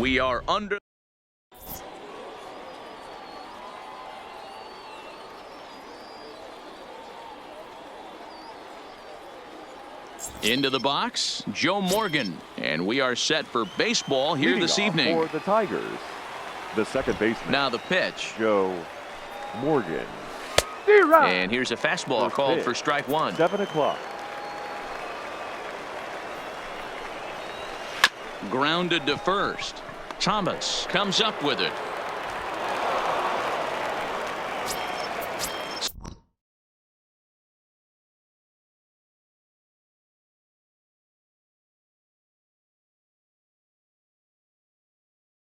We are under. Into the box, Joe Morgan, and we are set for baseball here this evening. For the Tigers, the second baseman. Now the pitch. Joe Morgan. And here's a fastball called for strike one. 7 o'clock. Grounded to first. Thomas comes up with it.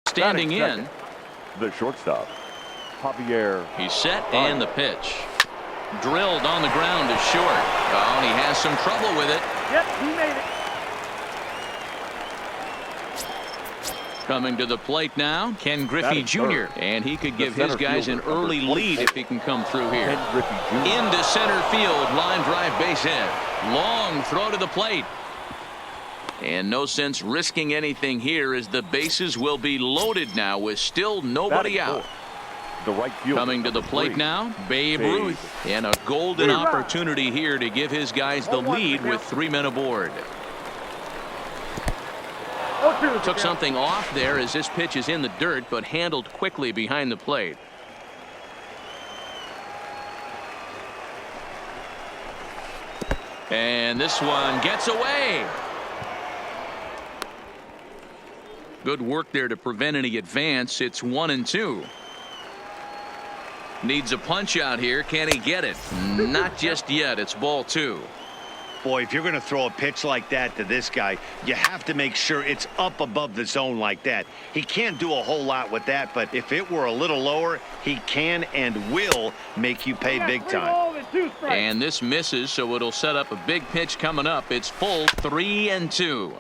Standing in. The shortstop, Javier. He's set and the pitch. Drilled on the ground is short. Oh, and he has some trouble with it. Yep, he made it. Coming to the plate now, Ken Griffey Jr. And he could give his guys an early lead if he can come through here. Ken Griffey Jr. Into center field, line drive base hit. Long throw to the plate. And no sense risking anything here as the bases will be loaded now with still nobody out. The right fielder, coming to the plate now, Babe Ruth. And a golden opportunity here to give his guys the lead with 3 men aboard. Took something off there as this pitch is in the dirt, but handled quickly behind the plate. And this one gets away. Good work there to prevent any advance. It's 1-2. Needs a punch out here. Can he get it? Not just yet. It's ball 2. Boy, if you're going to throw a pitch like that to this guy, you have to make sure it's up above the zone like that. He can't do a whole lot with that, but if it were a little lower, he can and will make you pay big time. And this misses, so it'll set up a big pitch coming up. It's full 3-2.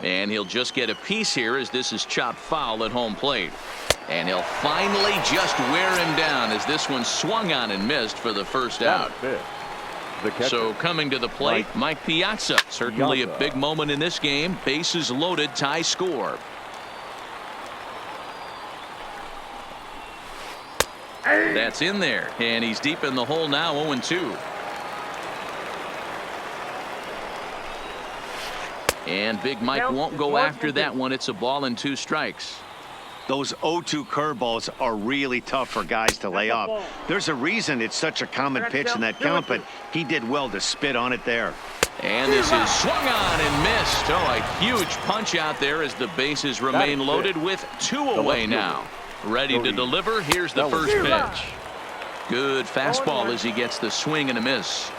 And he'll just get a piece here as this is chopped foul at home plate. And he'll finally just wear him down as this one swung on and missed for the first out. So coming to the plate, Mike Piazza. Certainly a big moment in this game. Bases loaded, tie score. That's in there. And he's deep in the hole now, 0-2. And Big Mike won't go after that one. It's a ball and 2 strikes. Those 0-2 curveballs are really tough for guys to lay off. There's a reason it's such a common pitch in that count, but he did well to spit on it there. And this is swung on and missed. Oh, a huge punch out there as the bases remain loaded with 2 away now. Ready to deliver. Here's the first pitch. Good fastball as he gets the swing and a miss.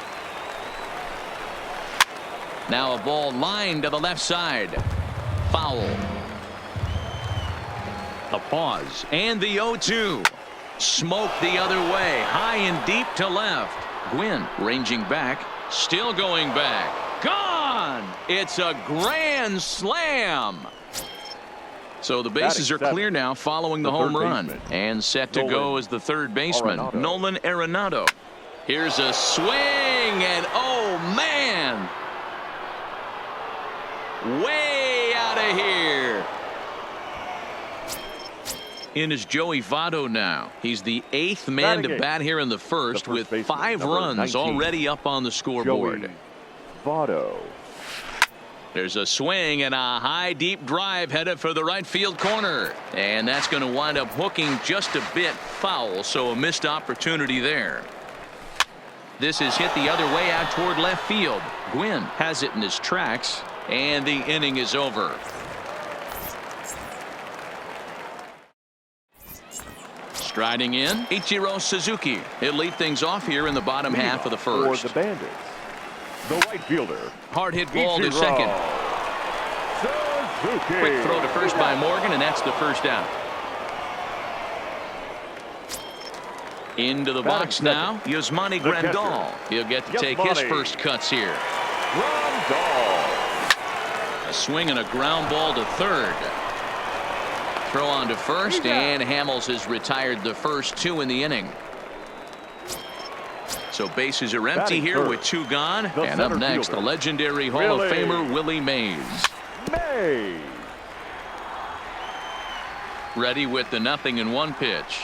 Now a ball lined to the left side. Foul. A pause. And the 0-2. Smoke the other way. High and deep to left. Gwynn ranging back. Still going back. Gone! It's a grand slam. So the bases are clear now following the home run. And set to go as the third baseman, Nolan Arenado. Here's a swing, and oh man! Way out of here. In is Joey Votto now. He's the 8th man to bat here in the first with 5 runs already up on the scoreboard. Votto. There's a swing and a high deep drive headed for the right field corner. And that's going to wind up hooking just a bit foul, so a missed opportunity there. This is hit the other way out toward left field. Gwynn has it in his tracks. And the inning is over. Striding in, Ichiro Suzuki. He'll lead things off here in the bottom half of the first. For the Bandits, the right fielder. Hard hit ball to second. Suzuki. Quick throw to first by Morgan, and that's the first out. Into the box now, Yasmani Grandal. He'll get to take his first cuts here. Grandal. A swing and a ground ball to third. Throw on to first, and Hamels has retired the first 2 in the inning. So bases are empty here with 2 gone. And up next, the legendary Hall of Famer Willie Mays. Ready with the 0-1 pitch.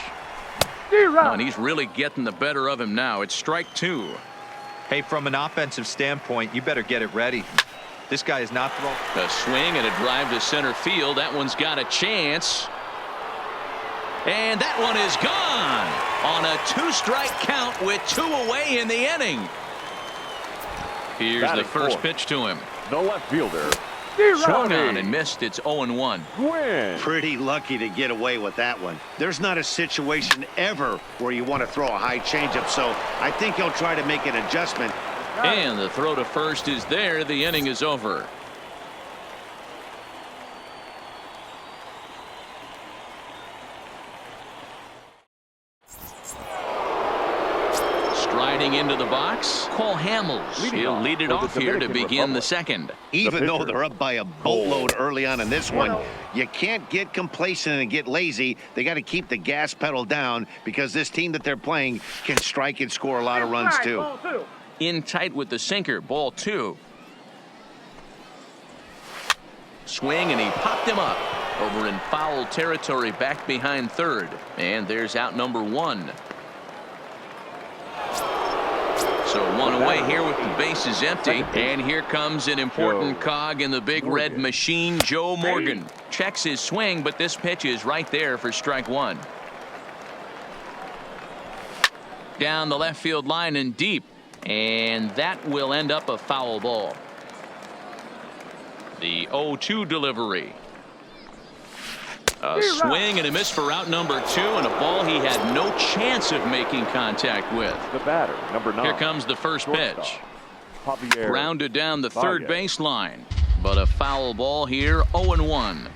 Zero. And he's really getting the better of him now. It's strike 2. Hey, from an offensive standpoint, you better get it ready. This guy is not throwing. A swing and a drive to center field. That one's got a chance. And that one is gone on a 2-strike count with 2 away in the inning. Here's Batting the first fourth. pitch to him. The left fielder. Swung on and missed. It's 0-1. Gwynn. Pretty lucky to get away with that one. There's not a situation ever where you want to throw a high changeup, so I think he'll try to make an adjustment. And the throw to first is there. The inning is over. Striding into the box, Cole Hamels. Leading He'll off lead it for the off here to Dominican begin the Republic. second. Even though pitcher. they're up by a boatload early on in this one, you can't get complacent and get lazy. They got to keep the gas pedal down because this team that they're playing can strike and score a lot of runs too. Ball two. In tight with the sinker. Ball 2. Swing and he popped him up over in foul territory back behind third. And there's out number 1. So 1 away here with the bases empty. And here comes an important cog in the big red machine, Joe Morgan. Checks his swing, but this pitch is right there for strike 1. Down the left field line and deep. And that will end up a foul ball. The 0-2 delivery. A swing and a miss for out number 2, and a ball he had no chance of making contact with. The batter, number 9. Here comes the first pitch. Javier. Grounded down the third Valle. baseline. But a foul ball here, 0-1.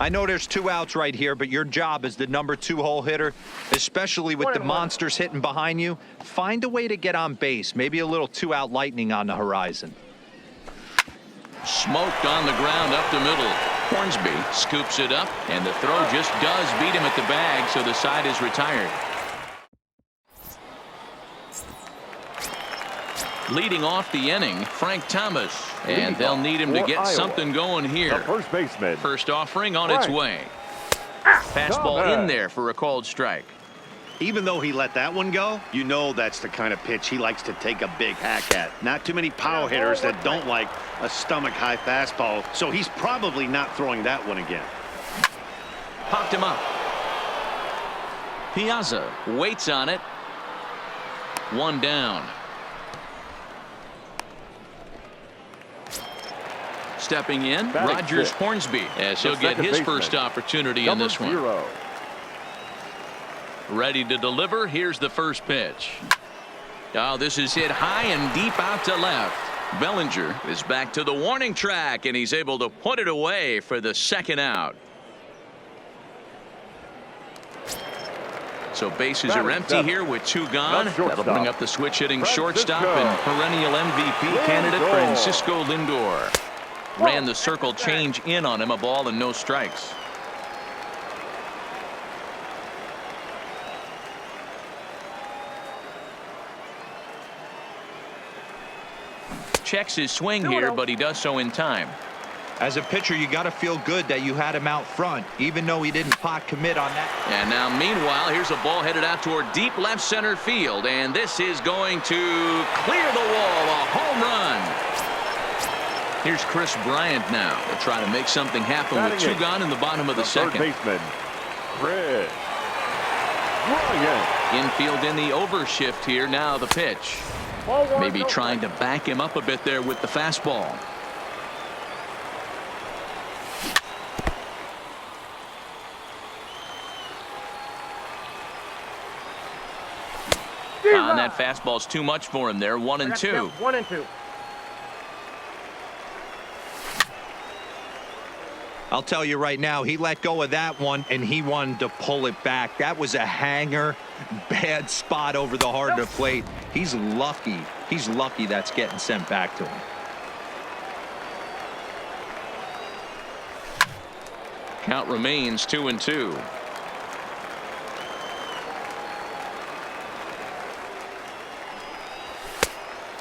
I know there's 2 outs right here, but your job as the number 2 hole hitter, especially with the monsters hitting behind you, find a way to get on base. Maybe a little 2-out lightning on the horizon. Smoked on the ground up the middle. Hornsby scoops it up, and the throw just does beat him at the bag, so the side is retired. Leading off the inning, Frank Thomas, and they'll need him to get something going The here. first baseman. First offering on its way. Fastball in there for a called strike. Even though he let that one go, you know that's the kind of pitch he likes to take a big hack at. Not too many power hitters that don't like a stomach-high fastball, so he's probably not throwing that one again. Popped him up. Piazza waits on it. 1 down. Stepping in, Batting Rogers fifth. Hornsby, as he'll The get second his baseman. first opportunity in Number this one. 0. Ready to deliver. Here's the first pitch. Oh, this is hit high and deep out to left. Bellinger is back to the warning track, and he's able to put it away for the second out. So bases are empty here with 2 gone. Left shortstop. That'll bring up the switch hitting shortstop Francisco and perennial MVP candidate Lindor. Francisco Lindor. Ran the circle change in on him, a ball and no strikes. Checks his swing here, but he does so in time. As a pitcher, you got to feel good that you had him out front, even though he didn't pot commit on that. And now meanwhile, here's a ball headed out toward deep left center field, and this is going to clear the wall, a home run. Here's Chris Bryant now to try to make something happen with 2 gone in the bottom of the Third second. baseman. Chris Bryant. Infield in the overshift here. Now the pitch. Ball one, Maybe no trying to back him up a bit there with the fastball. And that fastball's too much for him there. 1 and 2. 1 and 2. I'll tell you right now, he let go of that one, and he wanted to pull it back. That was a hanger, bad spot over the heart of the plate. He's lucky. He's lucky that's getting sent back to him. Count remains 2 and 2.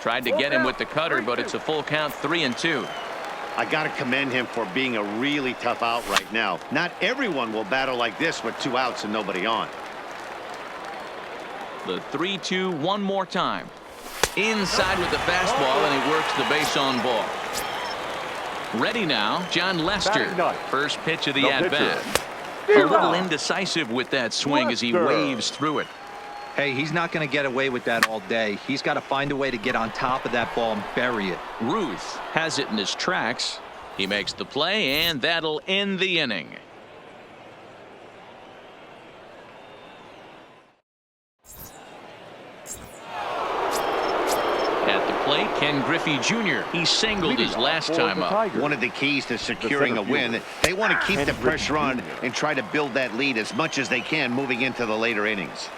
Tried to get him with the cutter, but it's a full count, 3 and 2. I got to commend him for being a really tough out right now. Not everyone will battle like this with 2 outs and nobody on. The 3-2 one more time. Inside with the fastball, and he works the base on ball. Ready now, John Lester. First pitch of the at-bat. A little indecisive with that swing as he waves through it. Hey, he's not going to get away with that all day. He's got to find a way to get on top of that ball and bury it. Ruth has it in his tracks. He makes the play, and that'll end the inning. At the plate, Ken Griffey Jr. He singled his last time up. One of the keys to securing a win, they want to keep the pressure on and try to build that lead as much as they can moving into the later innings.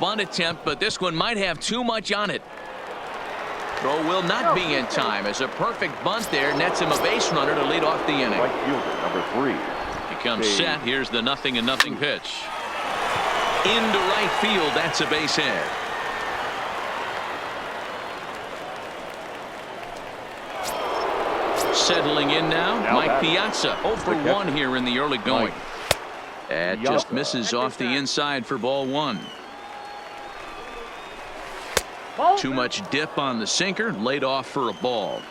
Bunt attempt, but this one might have too much on it. Throw will not be in time as a perfect bunt there nets him a base runner to lead off the inning. Right fielder, number 3. He comes set. Here's the 0-0 pitch. Into right field. That's a base hit. Settling in now Mike Piazza. 0 for 1 here in the early going. That just misses off the inside for ball 1. Too much dip on the sinker, laid off for a ball.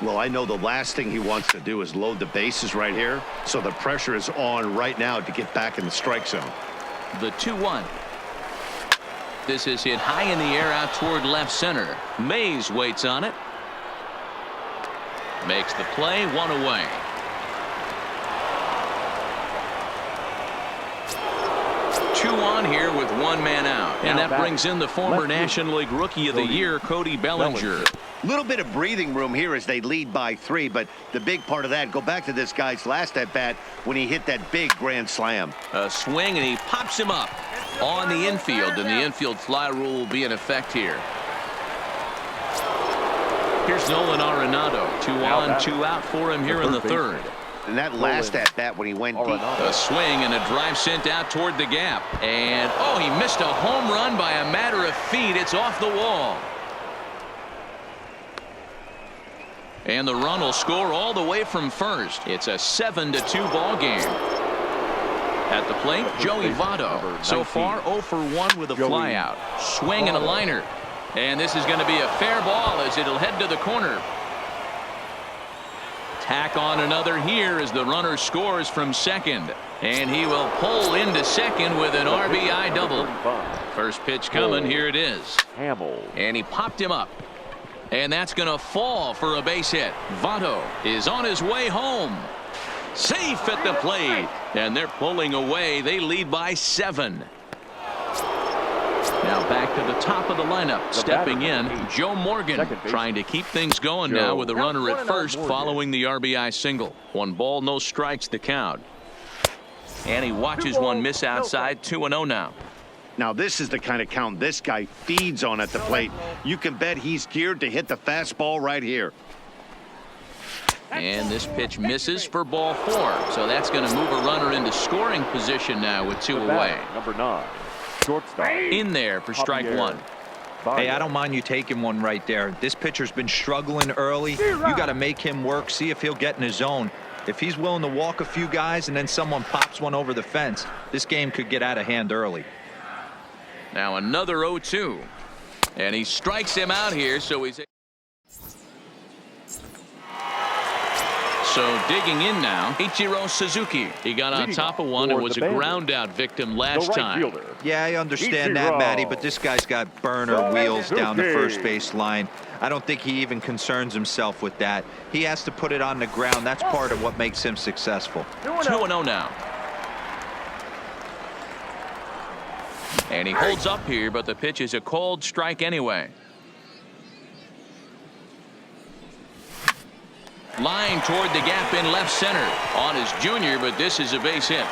Well, I know the last thing he wants to do is load the bases right here, so the pressure is on right now to get back in the strike zone. The 2-1. This is hit high in the air out toward left center. Mays waits on it. Makes the play, 1 away. Two on here with 1 man out. And that brings in the former National League Rookie of the Year, Cody Bellinger. Little bit of breathing room here as they lead by 3, but the big part of that, go back to this guy's last at-bat when he hit that big grand slam. A swing, and he pops him up on the infield, and the infield fly rule will be in effect here. Here's Nolan Arenado. 2 on, 2 out for him here in the 3rd. And that last at-bat when he went deep. A swing and a drive sent out toward the gap. And, oh, he missed a home run by a matter of feet. It's off the wall. And the run will score all the way from first. It's a 7-2 ball game. At the plate, Joey Votto. So far, 0 for 1 with a flyout. Swing and a liner. And this is going to be a fair ball as it'll head to the corner. Tack on another here as the runner scores from second. And he will pull into second with an RBI double. First pitch coming. Here it is. And he popped him up. And that's going to fall for a base hit. Votto is on his way home. Safe at the plate. And they're pulling away. They lead by 7. Now back to the top of the lineup. Stepping in, Joe Morgan, trying to keep things going now with a runner at first following the RBI single. 1 ball, no strikes the count. And he watches one miss outside. 2-0 now. Now this is the kind of count this guy feeds on at the plate. You can bet he's geared to hit the fastball right here. And this pitch misses for ball 4. So that's going to move a runner into scoring position now with 2 away. Number 9. Shortstop. In there for strike 1. Hey, I don't mind you taking one right there. This pitcher's been struggling early. You got to make him work, see if he'll get in his zone. If he's willing to walk a few guys and then someone pops one over the fence, this game could get out of hand early. Now another 0-2. And he strikes him out here, so he's... So digging in now, Ichiro Suzuki. He got on top of one and was a ground out victim last time. Yeah, I understand that, Matty, but this guy's got burner wheels down the first base line. I don't think he even concerns himself with that. He has to put it on the ground. That's part of what makes him successful. 2-0 now. And he holds up here, but the pitch is a cold strike anyway. Line toward the gap in left center on his junior, but this is a base hit.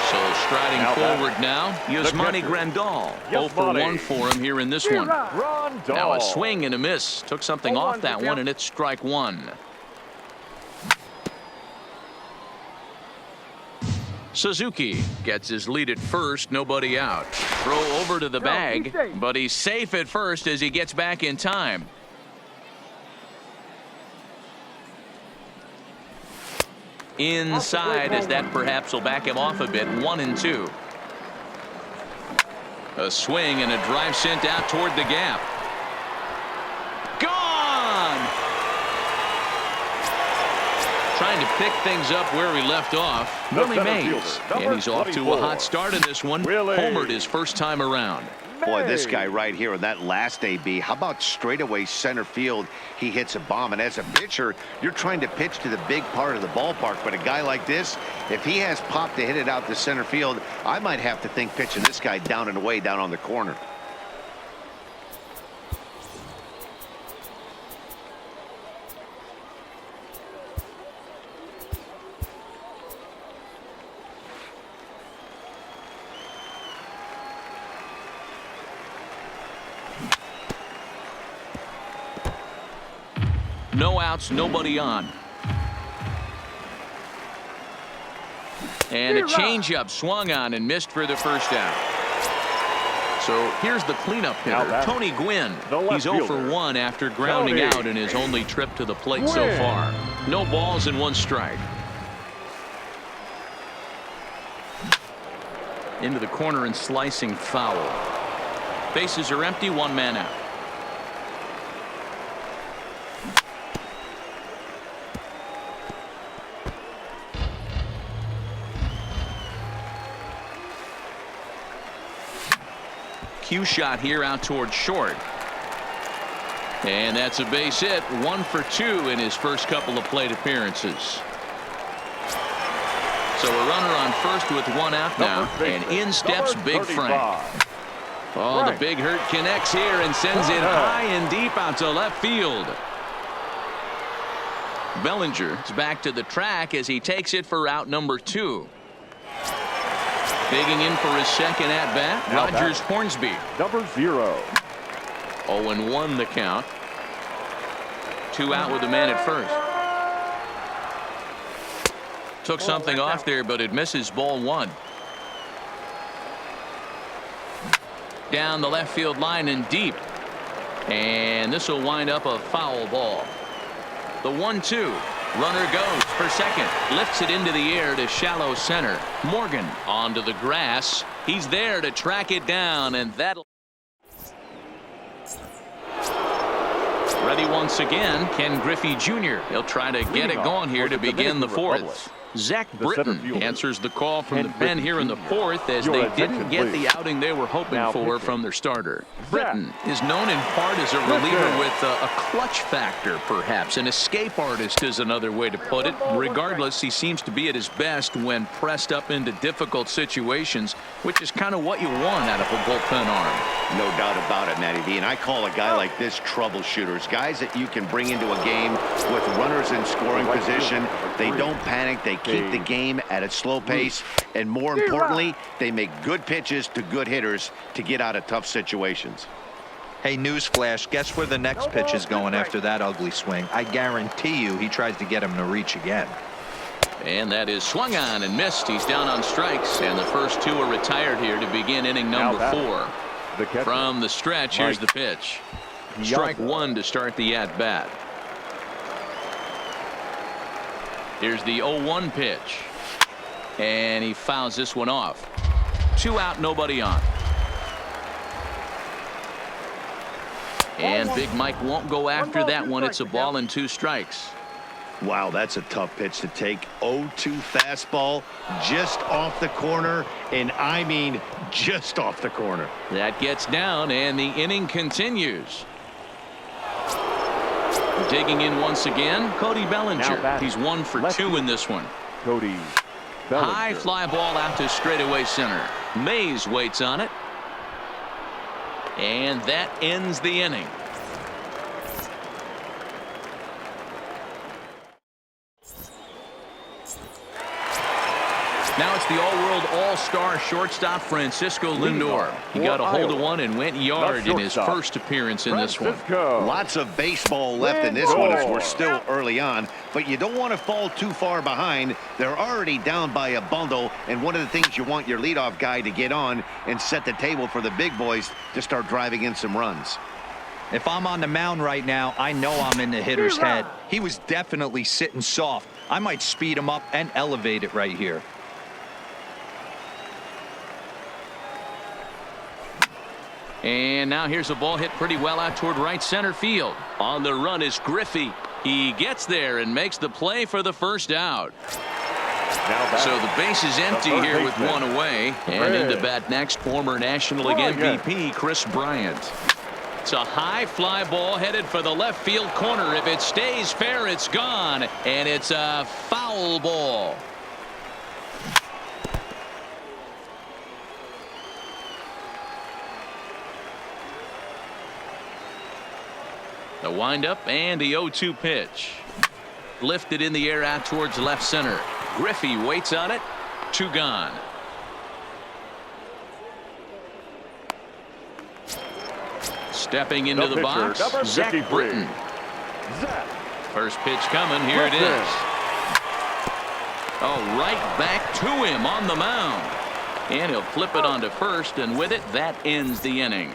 So striding forward now, Yasmani Grandal. 0 for 1 for him here in this one. Now a swing and a miss. Took something off that one, and it's strike 1. Suzuki gets his lead at first, nobody out. Throw over to the bag, but he's safe at first as he gets back in time. Inside, as that perhaps will back him off a bit. 1-2. A swing and a drive sent out toward the gap. Gone! Trying to pick things up where he left off. Willie Mays. And he's off to a hot start in this one. Homered his first time around. Boy, this guy right here in that last AB, how about straightaway center field? He hits a bomb, and as a pitcher, you're trying to pitch to the big part of the ballpark, but a guy like this, if he has pop to hit it out to center field, I might have to think pitching this guy down and away down on the corner. No outs, nobody on. And a changeup swung on and missed for the first out. So here's the cleanup hitter, Tony Gwynn. He's 0 for 1 after grounding out in his only trip to the plate so far. No balls and 1 strike. Into the corner and slicing foul. Bases are empty, 1 man out. Cue shot here out toward short. And that's a base hit. 1 for 2 in his first couple of plate appearances. So a runner on first with 1 out now. And in steps Big Frank. Oh, the big hurt connects here and sends it high and deep out to left field. Bellinger is back to the track as he takes it for out number 2. Digging in for his second at-bat, Rogers Hornsby. Number 0. 0-1 the count. 2 out with the man at first. Took something off there, but it misses. Ball 1. Down the left field line and deep. And this will wind up a foul ball. The 1-2. Runner goes for second. Lifts it into the air to shallow center. Morgan onto the grass. He's there to track it down, and that'll. Ready once again, Ken Griffey Jr. He'll try to get it going here to begin the 4th. Zach Britton answers the call from the pen here in the 4th as they didn't get the outing they were hoping for from their starter. Britton is known in part as a reliever with a clutch factor, perhaps. An escape artist is another way to put it. Regardless, he seems to be at his best when pressed up into difficult situations, which is kind of what you want out of a bullpen arm. No doubt about it, Matty D. And I call a guy like this troubleshooters. Guys that you can bring into a game with runners in scoring position. They don't panic. They keep the game at a slow pace. And more importantly, they make good pitches to good hitters to get out of tough situations. Hey, newsflash, guess where the next pitch is going after that ugly swing? I guarantee you he tries to get him to reach again. And that is swung on and missed. He's down on strikes, and the first 2 are retired here to begin inning number 4. From the stretch, here's the pitch. Strike 1 to start the at-bat. Here's the 0-1 pitch. And he fouls this one off. 2 out, nobody on. And Big Mike won't go after that one. It's a ball and 2 strikes. Wow, that's a tough pitch to take. 0-2 fastball just off the corner, and I mean just off the corner. That gets down, and the inning continues. Digging in once again, Cody Bellinger. He's 1 for 2 in this one. Cody Bellinger. High fly ball out to straightaway center. Mays waits on it. And that ends the inning. Now it's It's the all-world all-star shortstop Francisco Lindor. He got a hold of one and went yard in his first appearance in this one. Lots of baseball left in this one as we're still early on, but you don't want to fall too far behind. They're already down by a bundle, and one of the things you want your leadoff guy to get on and set the table for the big boys to start driving in some runs. If I'm on the mound right now, I know I'm in the hitter's head. He was definitely sitting soft. I might speed him up and elevate it right here. And now here's a ball hit pretty well out toward right center field. On the run is Griffey. He gets there and makes the play for the first out. So the base is empty here with one away. And into bat next, former National League MVP Chris Bryant. It's a high fly ball headed for the left field corner. If it stays fair, it's gone. And it's a foul ball. The windup and the 0-2 pitch. Lifted in the air out towards left center. Griffey waits on it. 2 gone. Stepping into the box, Zach Britton. First pitch coming. Here it is. Oh, right back to him on the mound. And he'll flip it onto first, and with it, that ends the inning.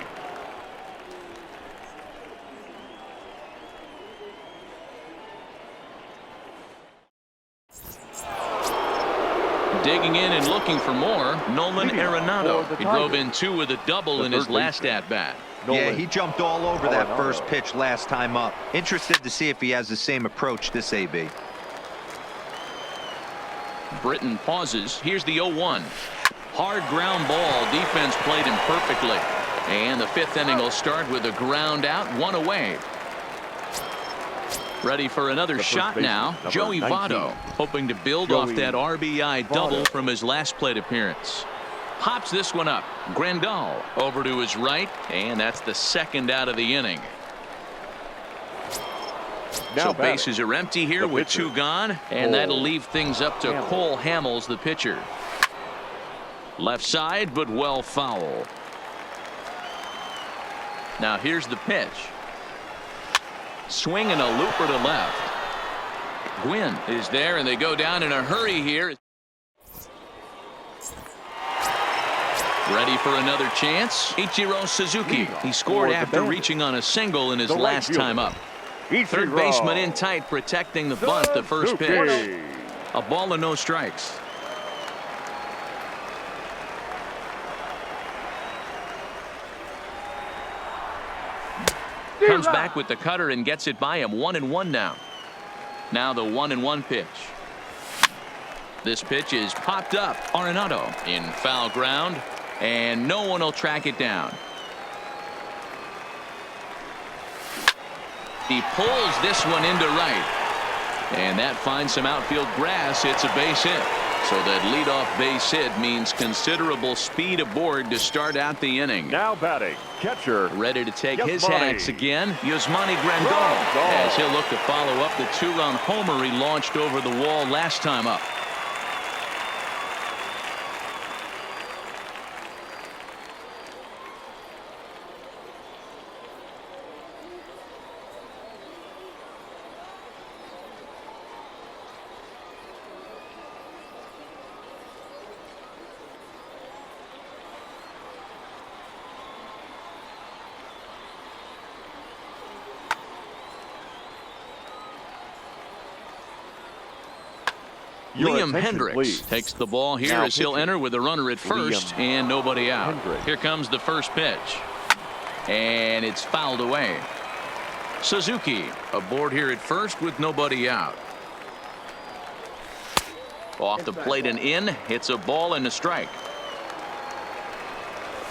Digging in and looking for more, Nolan Arenado. He drove in 2 with a double in his last at-bat. Yeah, he jumped all over that first pitch last time up. Interested to see if he has the same approach this AB. Britton pauses. Here's the 0-1. Hard ground ball. Defense played him perfectly. And the 5th inning will start with a ground out, 1 away. Ready for another shot now. Joey Votto, hoping to build off that RBI double from his last plate appearance. Pops this one up. Grandal over to his right, and that's the 2nd out of the inning. So bases are empty here with 2 gone, and that'll leave things up to Cole Hamels, the pitcher. Left side, but well foul. Now here's the pitch. Swing and a looper to left. Gwynn is there, and they go down in a hurry here. Ready for another chance. Ichiro Suzuki. He scored after reaching on a single in his last time up. Third baseman in tight, protecting the bunt, the first pitch. A ball and no strikes. Comes back with the cutter and gets it by him. 1-1 now. Now the 1-1 pitch. This pitch is popped up. Arenado in foul ground, and no one will track it down. He pulls this one into right, and that finds some outfield grass. It's a base hit. So that leadoff base hit means considerable speed aboard to start out the inning. Now batting, catcher. Ready to take his hacks again, Yasmani Grandal, as he'll look to follow up the 2-run homer he launched over the wall last time up. Liam Hendricks takes the ball here as he'll enter with a runner at first and nobody out. Here comes the first pitch, and it's fouled away. Suzuki aboard here at first with nobody out. Off the plate and in. It's a ball and a strike.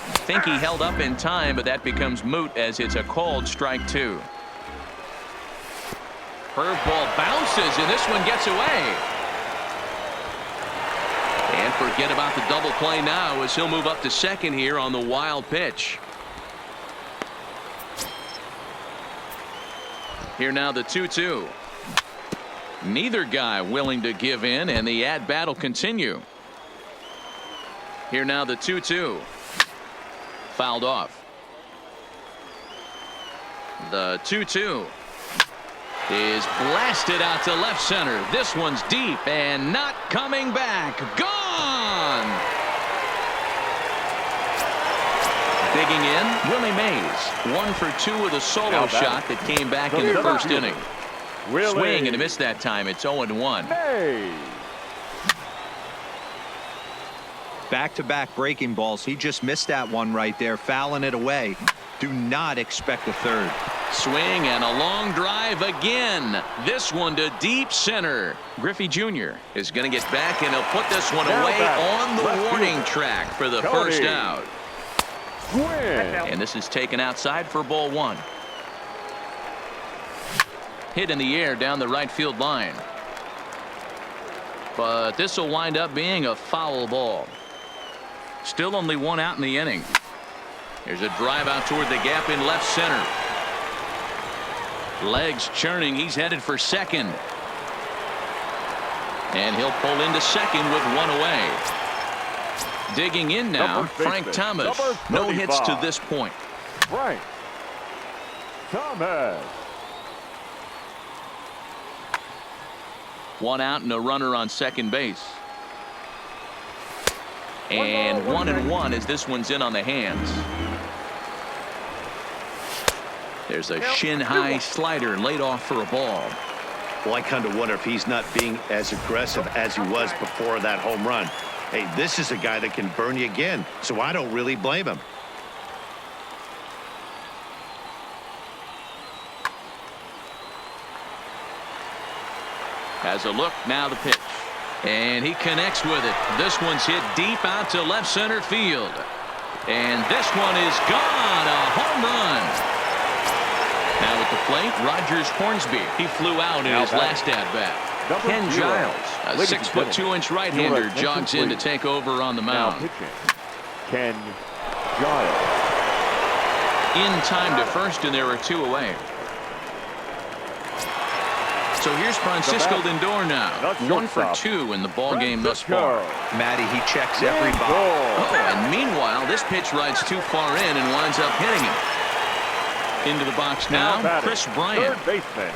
I think he held up in time, but that becomes moot as it's a called strike 2. Curveball bounces, and this one gets away. And forget about the double play now as he'll move up to second here on the wild pitch. Here now the 2-2. Neither guy willing to give in, and the at-bat will continue. Here now the 2-2. Fouled off. The 2-2 is blasted out to left center. This one's deep and not coming back. Gone! Digging in, Willie Mays. 1 for 2 with a solo shot that came back in the first inning. Swing and a miss that time. It's 0-1. Hey. Back-to-back breaking balls. He just missed that one right there, fouling it away. Do not expect a third. Swing and a long drive again. This one to deep center. Griffey Jr. is going to get back, and he'll put this one away on the warning track for the first out. And this is taken outside for ball 1. Hit in the air down the right field line. But this will wind up being a foul ball. Still only 1 out in the inning. Here's a drive out toward the gap in left center. Legs churning. He's headed for second. And he'll pull into second with 1 away. Digging in now, Frank Thomas. No hits to this point. Frank Thomas. 1 out and a runner on second base. And 1-1 as this one's in on the hands. There's a shin-high slider laid off for a ball. Well, I kind of wonder if he's not being as aggressive as he was before that home run. Hey, this is a guy that can burn you again, so I don't really blame him. Has a look, now the pitch. And he connects with it. This one's hit deep out to left center field. And this one is gone. A home run. Now at the plate, Rogers Hornsby. He flew out in his last at-bat. Ken Giles, a 6'2" right-hander, jogs in to take over on the mound. Now pitching, Ken Giles. In time to first, and there are 2 away. So here's Francisco Lindor now. 1 for 2 in the ball game thus far. Matty, he checks every box. Oh, and meanwhile, this pitch rides too far in and winds up hitting him. Into the box now, Chris Bryant. Third baseman.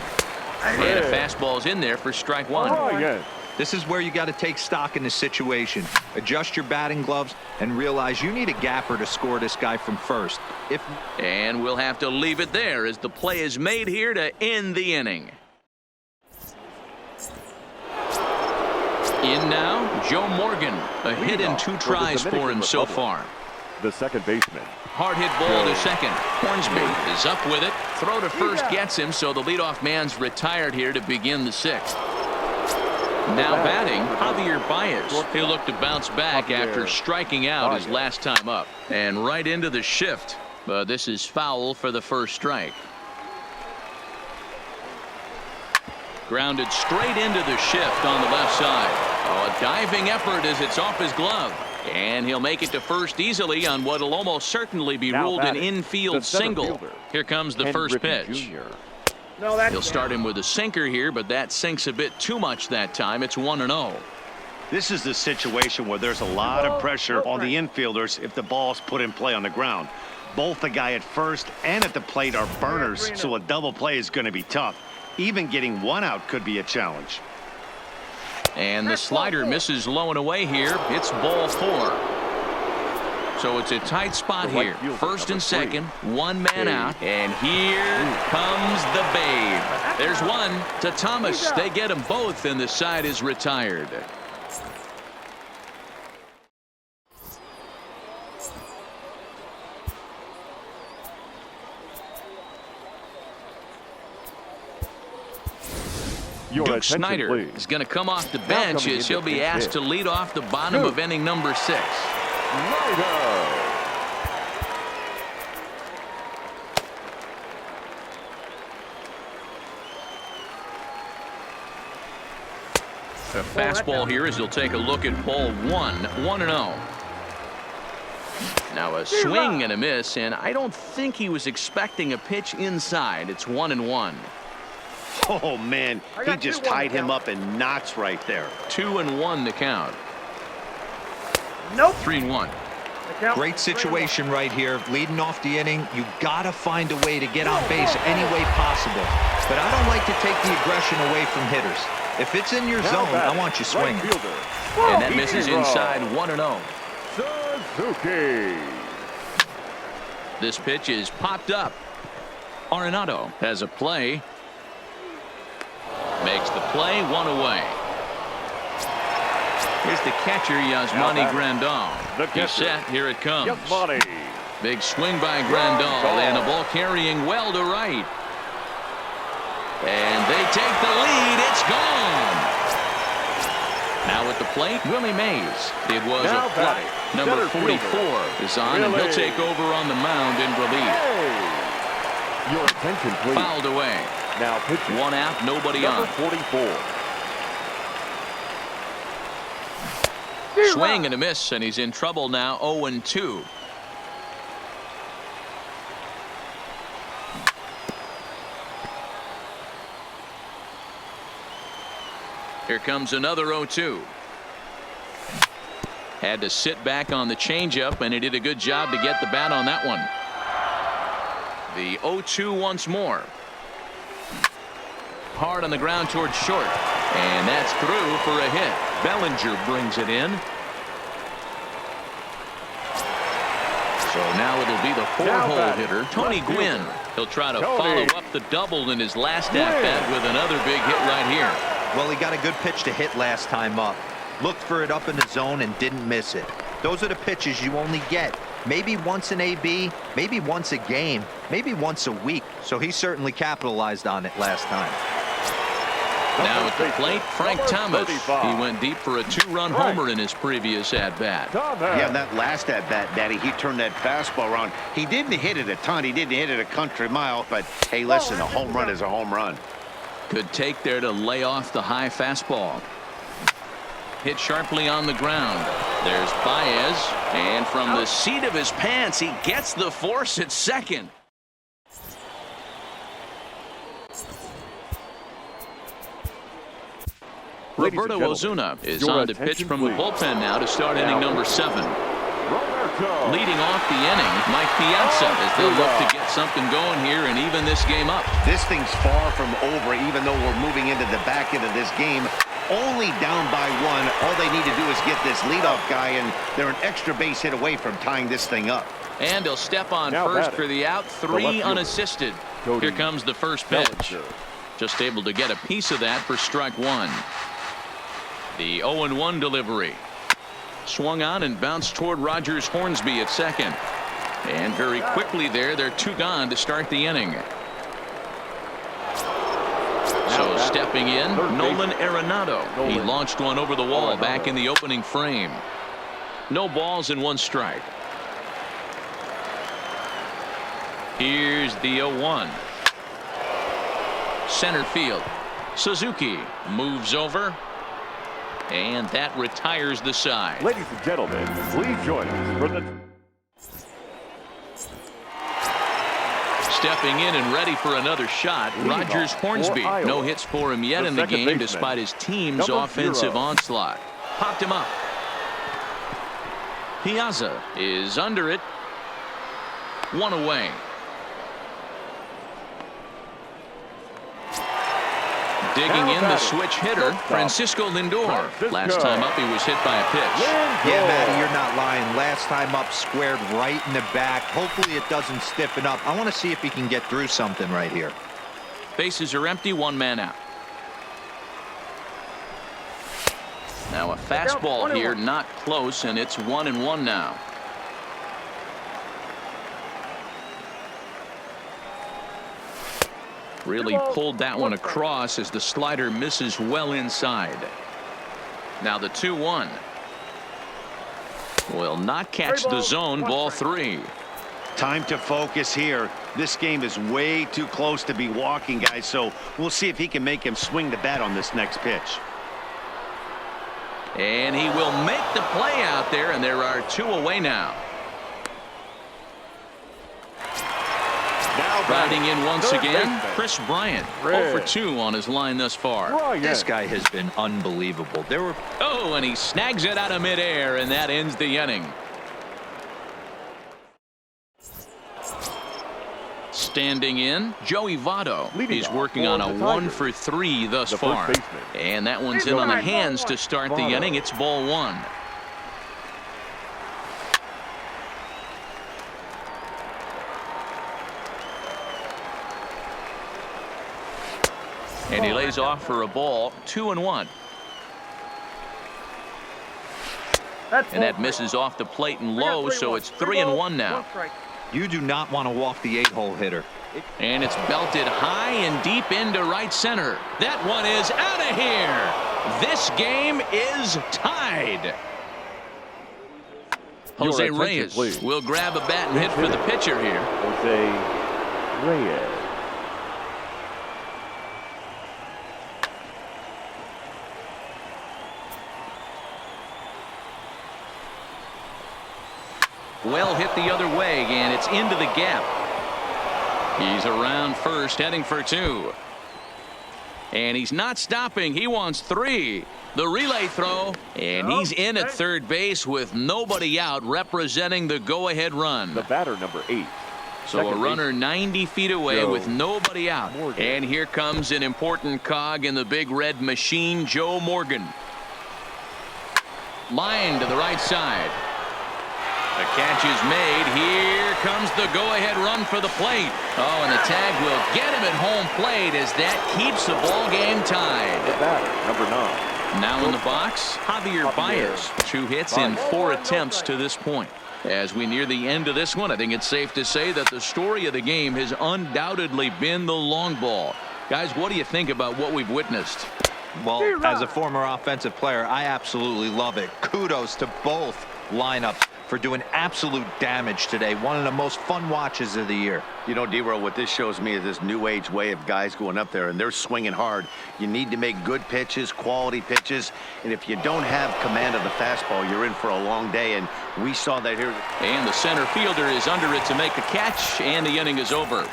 And a fastball's in there for strike 1. This is where you got to take stock in the situation. Adjust your batting gloves and realize you need a gapper to score this guy from first. And we'll have to leave it there as the play is made here to end the inning. In now, Joe Morgan. A hit and 2 tries for him so far. The second baseman. Hard hit ball to second. Hornsby is up with it. Throw to first gets him, so the leadoff man's retired here to begin the 6th. Now batting, Javier Baez. He'll look to bounce back after striking out his last time up. And right into the shift. But this is foul for the first strike. Grounded straight into the shift on the left side. Oh, a diving effort as it's off his glove. And he'll make it to first easily on what will almost certainly be ruled an infield single. Here comes the first pitch. He'll start him with a sinker here, but that sinks a bit too much that time. It's 1-0. This is the situation where there's a lot of pressure on the infielders if the ball's put in play on the ground. Both the guy at first and at the plate are burners, so a double play is going to be tough. Even getting 1 out could be a challenge. And the slider misses low and away here. It's ball 4. So it's a tight spot here. First and second, 1 man out. And here comes the Babe. There's 1 to Thomas. They get them both, and the side is retired. Duke Snyder is going to come off the bench as he'll be asked to lead off the bottom of inning number 6. A fastball here as he'll take a look at ball 1, 1-0. Now a swing and a miss, and I don't think he was expecting a pitch inside. It's 1-1. Oh, man, he just tied him up in knots right there. 2-1 the count. Nope. 3-1. Great situation right here. Leading off the inning, you got to find a way to get on base any way possible. But I don't like to take the aggression away from hitters. If it's in your zone, I want you swinging. And that misses inside 1-0. Suzuki. This pitch is popped up. Arenado has a play. Makes the play, 1 away. Here's the catcher, Yasmani Grandal. He's set. Here it comes. Yasmani. Big swing by Grandal, and a ball carrying well to right. And they take the lead. It's gone. Now at the plate, Willie Mays. It was a fly. Number 44 is on, and he'll take over on the mound in relief. Your attention, please. Fouled away. Now pitching. 1 out, nobody Number on. 44. Swing and a miss, and he's in trouble now. 0-2. Here comes another 0-2. Had to sit back on the changeup, and he did a good job to get the bat on that one. The 0-2 once more. Hard on the ground towards short, and that's through for a hit. Bellinger brings it in. So now it'll be the 4-hole hitter, Tony Gwynn. He'll try to follow up the double in his last at-bat with another big hit right here. Well, he got a good pitch to hit last time up. Looked for it up in the zone and didn't miss it. Those are the pitches you only get maybe once in AB, maybe once a game, maybe once a week. So he certainly capitalized on it last time. Now at the plate, Frank Thomas. He went deep for a 2-run homer in his previous at-bat. Yeah, that last at-bat, Daddy, he turned that fastball around. He didn't hit it a ton. He didn't hit it a country mile. But, hey, listen, a home run is a home run. Good take there to lay off the high fastball. Hit sharply on the ground. There's Baez. And from the seat of his pants, he gets the force at second. Roberto Ozuna is on to pitch from the bullpen now to start inning number 7. Leading off the inning, Mike Piazza, as they'll look to get something going here and even this game up. This thing's far from over, even though we're moving into the back end of this game. Only down by 1. All they need to do is get this leadoff guy, and they're an extra base hit away from tying this thing up. And he'll step on first for the out. 3 unassisted. Here comes the first pitch. Just able to get a piece of that for strike 1. The 0-1 delivery. Swung on and bounced toward Rogers Hornsby at second. And very quickly there, they're 2 gone to start the inning. So stepping in, Nolan Arenado. He launched one over the wall back in the opening frame. No balls and 1 strike. Here's the 0-1. Center field. Suzuki moves over. And that retires the side. Ladies and gentlemen, please join us for the... Stepping in and ready for another shot, Rogers Hornsby. No hits for him yet in the game despite his team's offensive onslaught. Popped him up. Piazza is under it. 1 away. Digging in the switch hitter, Francisco Lindor. Last time up, he was hit by a pitch. Yeah, Matty, you're not lying. Last time up, squared right in the back. Hopefully it doesn't stiffen up. I want to see if he can get through something right here. Bases are empty, 1 man out. Now a fastball here, not close, and it's 1-1 now. Really pulled that one across as the slider misses well inside. Now the 2-1. Will not catch the zone. Ball 3. Time to focus here. This game is way too close to be walking, guys, so we'll see if he can make him swing the bat on this next pitch. And he will make the play out there, and there are 2 away now. Now Batting in once Third again, baseman. Chris Bryant. Red. 0 for 2 on his line thus far. This guy has been unbelievable. Oh, and he snags it out of midair, and that ends the inning. Standing in, Joey Votto. Leading He's off working for on a the 1 Tigers, for 3 thus the far. first baseman. And that one's in on the hands to start the Votto. inning. It's ball 1. And he lays off for a ball, 2-1. And that misses off the plate and low, so it's 3-1 now. You do not want to walk the 8-hole hitter. And it's belted high and deep into right center. That one is out of here. This game is tied. Jose attention, Reyes please. will grab a bat and hit for the pitcher here. Jose Reyes. Well hit the other way, and it's into the gap. He's around first, heading for 2. And he's not stopping. He wants 3. The relay throw, and he's in at third base with nobody out, representing the go-ahead run. The batter, number 8. So a Second runner baseman. 90 feet away Joe with nobody out. Morgan. And here comes an important cog in the big red machine, Joe Morgan. Line to the right side. The catch is made. Here comes the go-ahead run for the plate. Oh, and the tag will get him at home plate as that keeps the ball game The tied. batter, number 9. Now in the box, Javier Baez. 2 hits in 4 attempts to this point. As we near the end of this one, I think it's safe to say that the story of the game has undoubtedly been the long ball. Guys, what do you think about what we've witnessed? Well, as a former offensive player, I absolutely love it. Kudos to both lineups for doing absolute damage today. One of the most fun watches of the year. You know, D-Roll, what this shows me is this new age way of guys going up there, and they're swinging hard. You need to make good pitches, quality pitches, and if you don't have command of the fastball, you're in for a long day, and we saw that here. And the center fielder is under it to make the catch, and the inning is over.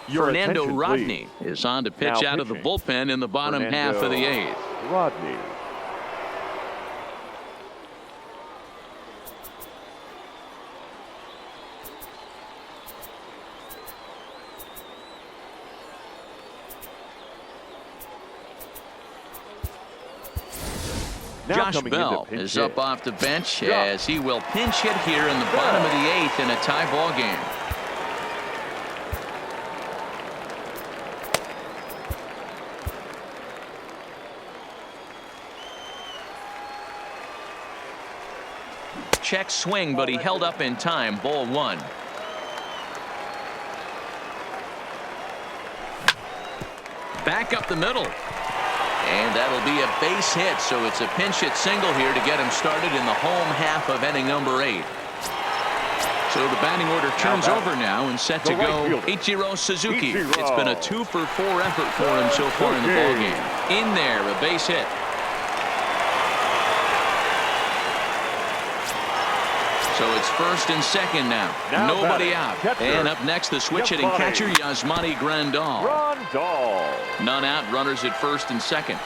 Fernando attention, Rodney please. is on to pitch Now out of the pitching. bullpen in the bottom half of the 8th. Rodney. Now Josh coming in to Bell pinch is hit. up off the bench Yeah. as he will pinch hit here in the bottom of the 8th in a tie ball game. Check swing, but he held up in time. Ball 1. Back up the middle. And that'll be a base hit, so it's a pinch hit single here to get him started in the home half of inning number 8. So the batting order turns over now and set to the right go fielder. Ichiro Suzuki. Ichiro. It's been a 2 for 4 effort for him so far in the ball game. In there, a base hit. So it's first and second now. Now Nobody batting, out. catcher, And up next, the switch hitting Yasmani. catcher, Yasmani Grandal. Grandal. None out, runners at first and second.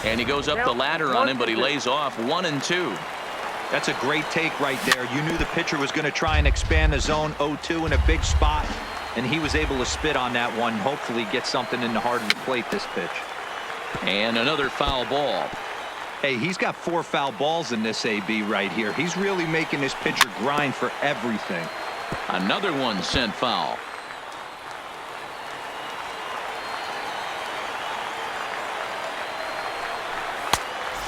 And he goes up the ladder on him, but he lays off 1 and 2. That's a great take right there. You knew the pitcher was going to try and expand the zone 0-2 in a big spot, and he was able to spit on that one. Hopefully get something in the heart of the plate this pitch. And another foul ball. Hey, he's got 4 foul balls in this AB right here. He's really making this pitcher grind for everything. Another one sent foul.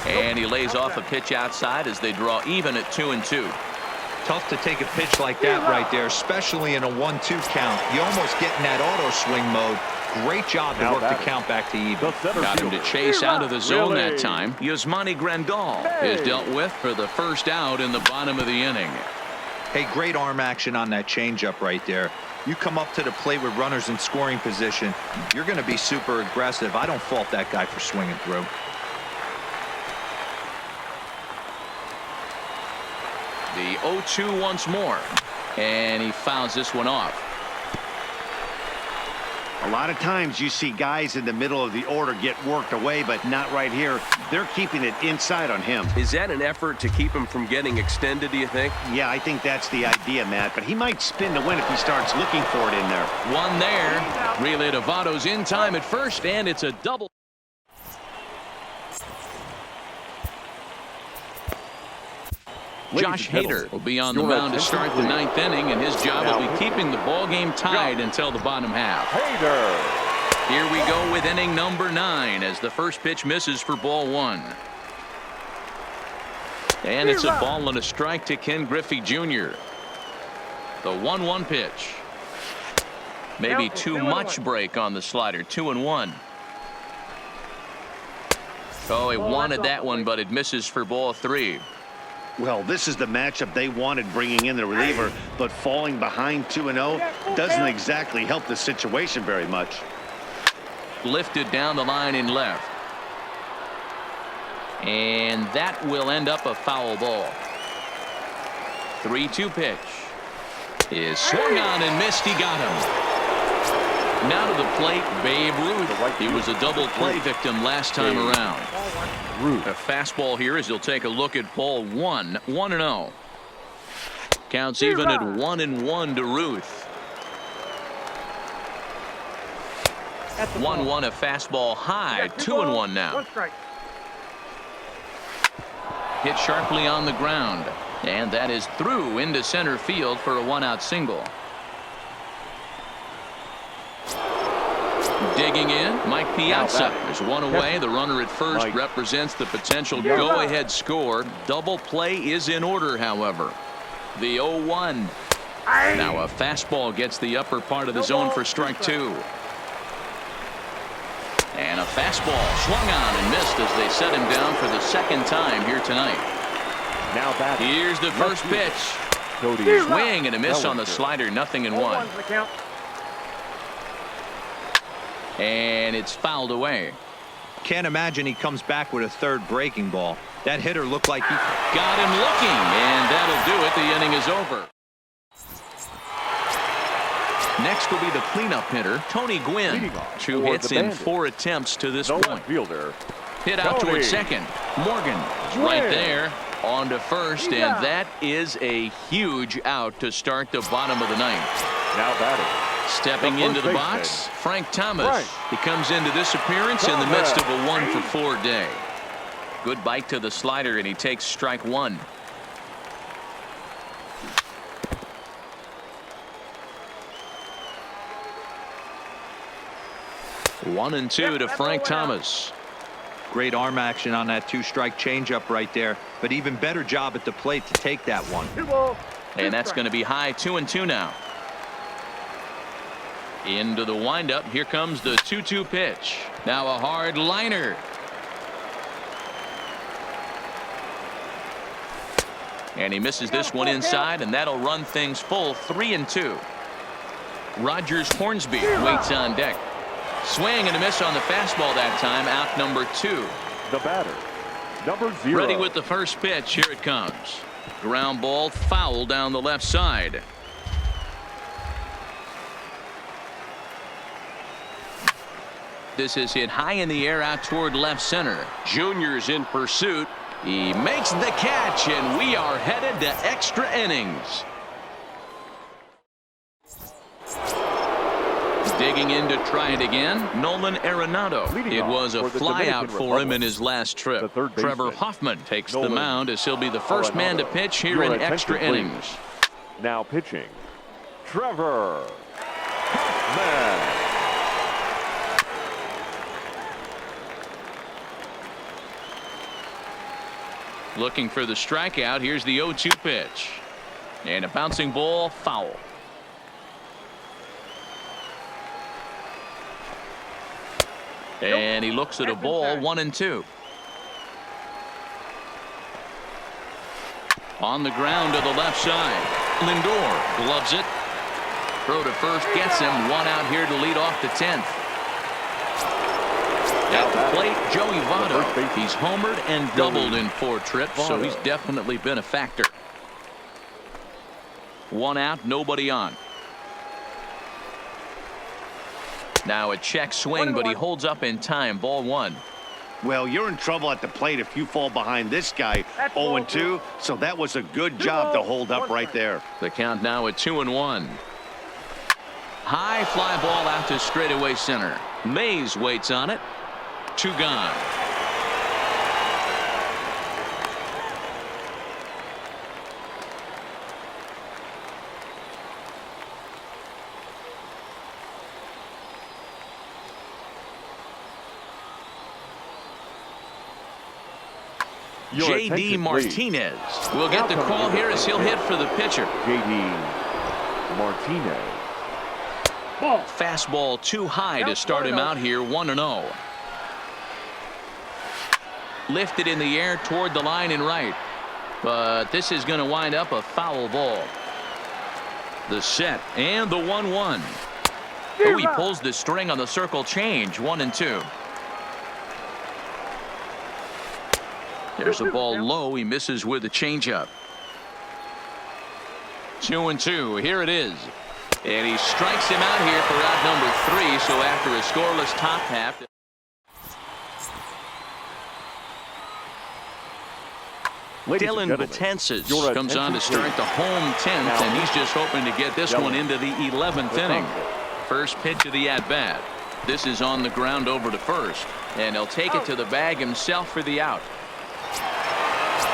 And he lays off a pitch outside as they draw even at 2 and 2. Tough to take a pitch like that right there, especially in a 1-2 count. You almost get in that auto swing mode. Great job to Now work the batting. count back to even. The center Got him to fielder. chase out of the zone Really? that time. Yasmani Grandal is dealt with for the first out in the bottom of the inning. Hey, great arm action on that changeup right there. You come up to the plate with runners in scoring position, you're going to be super aggressive. I don't fault that guy for swinging through. The 0-2 once more, and he fouls this one off. A lot of times you see guys in the middle of the order get worked away, but not right here. They're keeping it inside on him. Is that an effort to keep him from getting extended, do you think? Yeah, I think that's the idea, Matt, but he might spin to win if he starts looking for it in there. One there. Relay to Votto's in time at first, and it's a double. Josh Hader will be on the mound to start the ninth inning, and his job will be keeping the ball game tied until the bottom half. Hader. Here we go with inning number 9 as the first pitch misses for ball 1. And it's a ball and a strike to Ken Griffey Jr. The 1-1 pitch. Maybe too much break on the slider. 2-1. Oh, he wanted that one, but it misses for ball 3. Well, this is the matchup they wanted, bringing in the reliever, but falling behind 2-0 doesn't exactly help the situation very much. Lifted down the line in left. And that will end up a foul ball. 3-2 pitch is swung on and missed. He got him. Now to the plate, Babe Ruth. He was a double play victim last time around. A fastball here as he'll take a look at ball 1. 1-0. Counts even at 1-1 to Ruth. 1-1, a fastball high. 2-1 now. Hit sharply on the ground, and that is through into center field for a 1-out single. Digging in, Mike Piazza. There's one away. The runner at first represents the potential go-ahead score. Double play is in order, however. The 0-1. Now a fastball gets the upper part of the zone for strike 2. And a fastball swung on and missed as they set him down for the second time here tonight. Now back. Here's the first pitch. Swing and a miss on the slider. 0-1. And it's fouled away. Can't imagine he comes back with a third breaking ball. That hitter looked like he got him looking, and that'll do it. The inning is over. Next will be the cleanup hitter, Tony Gwynn. 2 hits in 4 attempts to this point. Fielder. Hit out towards second. Morgan right there on to first, and that is a huge out to start the bottom of the ninth. Now batting. Stepping into the box, Frank Thomas. He comes into this appearance in the midst of a 1-for-4 day. Good bite to the slider, and he takes strike 1. One and 2 to Frank Thomas. Great arm action on that 2-strike changeup right there, but even better job at the plate to take that one. And that's going to be high. 2-2 now. Into the windup. Here comes the 2-2 pitch. Now a hard liner. And he misses this one inside, and that'll run things full. 3-2. Rogers Hornsby waits on deck. Swing and a miss on the fastball that time. Out number 2. The batter, number 0. Ready with the first pitch. Here it comes. Ground ball foul down the left side. This is hit high in the air out toward left center. Junior's in pursuit. He makes the catch, and we are headed to extra innings. Digging in to try it again, Nolan Arenado. It was a flyout for him in his last trip. Trevor Hoffman takes the mound as he'll be the first man to pitch here in extra innings. Now pitching, Trevor Hoffman. Looking for the strikeout. Here's the 0-2 pitch. And a bouncing ball, foul. And he looks at a ball. 1-2. On the ground to the left side. Lindor gloves it. Throw to first gets him. One out here to lead off the 10th. At the plate, Joey Votto. He's homered and doubled in 4 trips, so he's definitely been a factor. 1 out, nobody on. Now a check swing, but he holds up in time. Ball 1. Well, you're in trouble at the plate if you fall behind this guy 0-2, so that was a good job to hold up right there. The count now at 2-1. High fly ball out to straightaway center. Mays waits on it. 2 gone. J.D. Martinez will get the call here as he'll hit for the pitcher. J.D. Martinez. Fastball too high to start him out here. 1-0. Lifted in the air toward the line and right, but this is going to wind up a foul ball. The set and the 1-1. Oh, he pulls the string on the circle change. 1-2. There's a ball low. He misses with a changeup. 2-2. Here it is. And he strikes him out here for out number 3. So after a scoreless top half. Dylan Betances comes on to start the home 10th, and he's just hoping to get this one into the 11th inning. First pitch of the at-bat. This is on the ground over to first, and he'll take it to the bag himself for the out.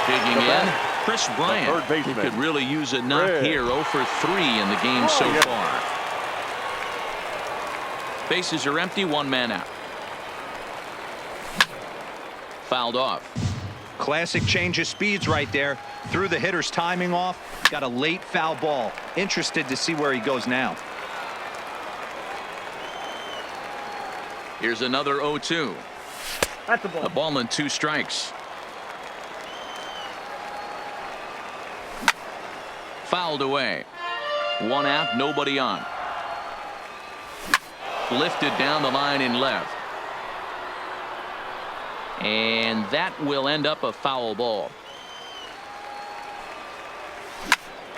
Digging in, Chris Bryant, who could really use a knock here. 0 for 3 in the game so far. Bases are empty, 1 man out. Fouled off. Classic change of speeds right there. Threw the hitter's timing off. Got a late foul ball. Interested to see where he goes now. Here's another 0-2. That's a ball. A ball and 2 strikes. Fouled away. 1 out, nobody on. Lifted down the line in left. And that will end up a foul ball.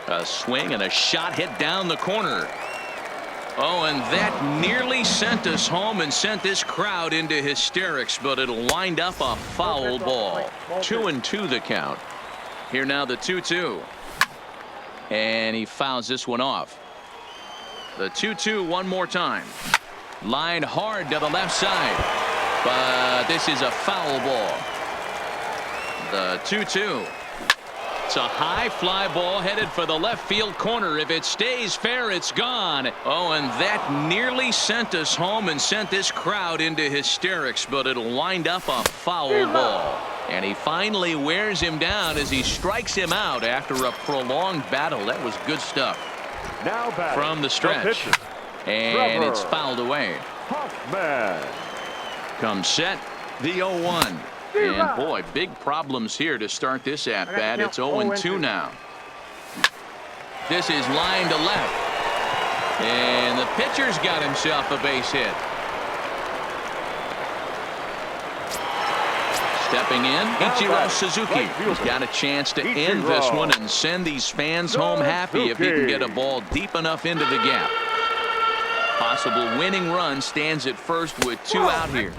A swing and a shot hit down the corner. Oh, and that nearly sent us home and sent this crowd into hysterics, but it'll wind up a foul ball. 2-2 the count. Here now the 2-2. And he fouls this one off. The 2-2 one more time. Lined hard to the left side. But this is a foul ball. The 2-2. It's a high fly ball headed for the left field corner. If it stays fair, it's gone. Oh, and that nearly sent us home and sent this crowd into hysterics, but it'll wind up a foul ball. And he finally wears him down as he strikes him out after a prolonged battle. That was good stuff. Now from the stretch. And it's fouled away. Hoffman. Comes set, the 0-1. And boy, big problems here to start this at bat. It's 0-2 now. This is line to left. And the pitcher's got himself a base hit. Stepping in, Ichiro Suzuki. He's got a chance to end this one and send these fans home happy if he can get a ball deep enough into the gap. Possible winning run stands at first with 2 out here.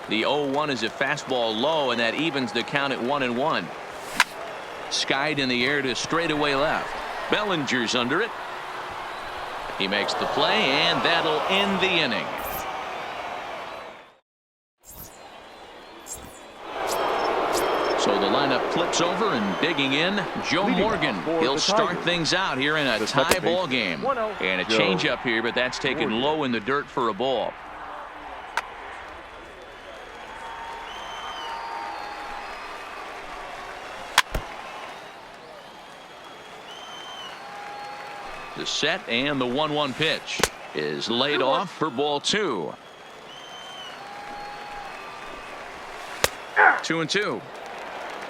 The 0-1 is a fastball low, and that evens the count at 1-1. Skied in the air to straightaway left. Bellinger's under it. He makes the play, and that'll end the inning. So the lineup flips over, and digging in, Joe Morgan. He'll start things out here in a tie ball game. And a changeup here, but that's taken low in the dirt for a ball. The set and the 1-1 pitch is laid off for ball 2. 2-2.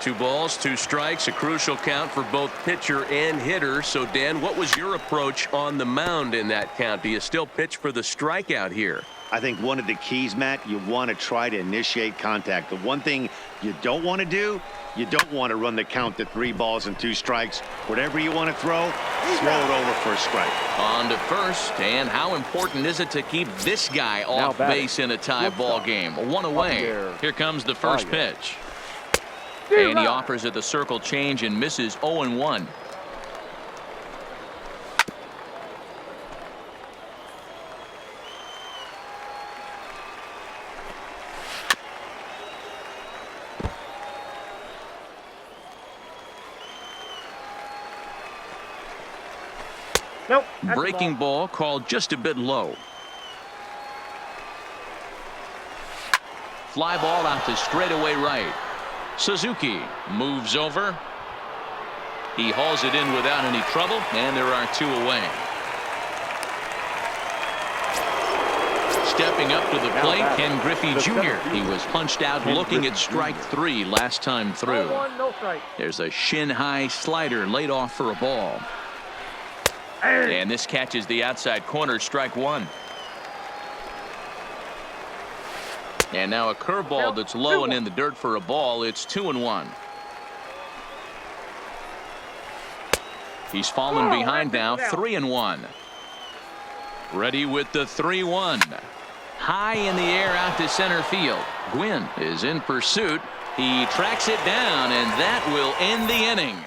2 balls, 2 strikes, a crucial count for both pitcher and hitter. So, Dan, what was your approach on the mound in that count? Do you still pitch for the strikeout here? I think one of the keys, Matt, you want to try to initiate contact. The one thing you don't want to do, you don't want to run the count to 3 balls and 2 strikes. Whatever you want to throw it over for a strike. On to first, and how important is it to keep this guy off base in a tie ball game? 1 away. Here comes the first pitch. And he offers at the circle change and misses 0-1. Nope. Breaking ball called just a bit low. Fly ball out to straightaway right. Suzuki moves over. He hauls it in without any trouble, and there are 2 away. Stepping up to the plate, Ken Griffey Jr. He was punched out looking at strike 3 last time through. No 1, no strike. There's a shin-high slider laid off for a ball. And this catches the outside corner, strike 1. And now a curveball that's low and in the dirt for a ball. It's 2-1. He's fallen behind now, 3-1. Ready with the 3-1. High in the air out to center field. Gwynn is in pursuit. He tracks it down, and that will end the inning.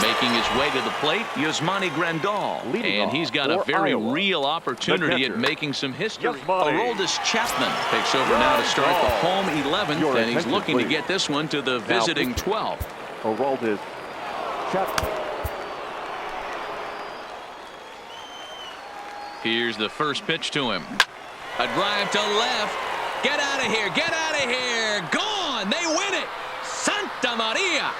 Making his way to the plate, Yasmani Grandal. And he's got a very real opportunity at making some history. Aroldis Chapman takes over now to start the home 11th, and he's looking to get this one to the visiting 12th. Aroldis Chapman. Here's the first pitch to him. A drive to left. Get out of here. Get out of here. Gone. They win it. Santa Maria.